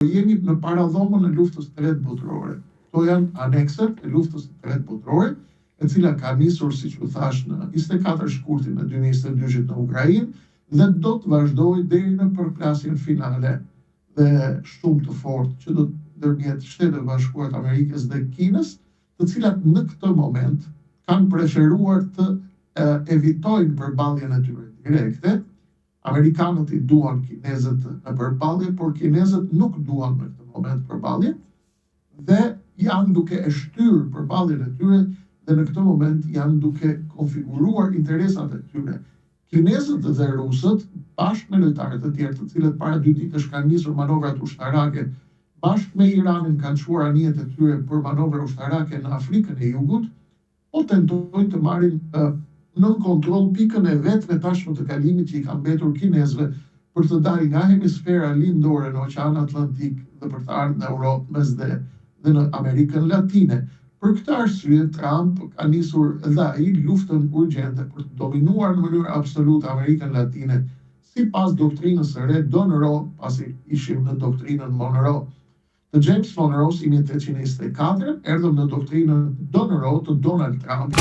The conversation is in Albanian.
jemi në paradhomën e luftës së tretë botërore. Këto janë anekset e luftës së tretë botërore, e cila ka nisur, siç u thash, në 24 shkurtin e 2022 në Ukrainë dhe do të vazhdojë deri në përplasjen finale dhe shumë të fortë që do të ndërmjet Shtetet Bashkuara të Amerikës dhe Kinës, të cilat në këtë moment kanë preferuar të evitojnë përballjen e tyre direkte. Amerikanët i duan kinezët në përballje, por kinezët nuk duan në këtë moment përballje dhe janë duke e shtyr përballjen e tyre dhe në këtë moment janë duke konfiguruar interesat e tyre. Kinezët dhe rusët, bashkë me lojtarët e tjerë, të cilët para 2 ditësh kanë nisur manovrat ushtarake, bashkë me Iranin kanë çuar anijet e tyre për manovra ushtarake në Afrikën e Jugut, po tentojnë të marrin në kontroll pikën e vetme tashmë të kalimit që i ka mbetur kinezëve për të dalë nga hemisfera lindore në Oqeanin Atlantik dhe për të ardhur në Europë mes dhe në Amerikën Latine. Për këtë arsye, Trump ka nisur dhe ai luftën urgjente për të dominuar në mënyrë absolute Amerikën Latine, sipas doktrinës së re Monroe, pasi ishim në doktrinën Monroe të James Monroe, 1824, erdhëm në doktrinën Monroe të Donald Trump.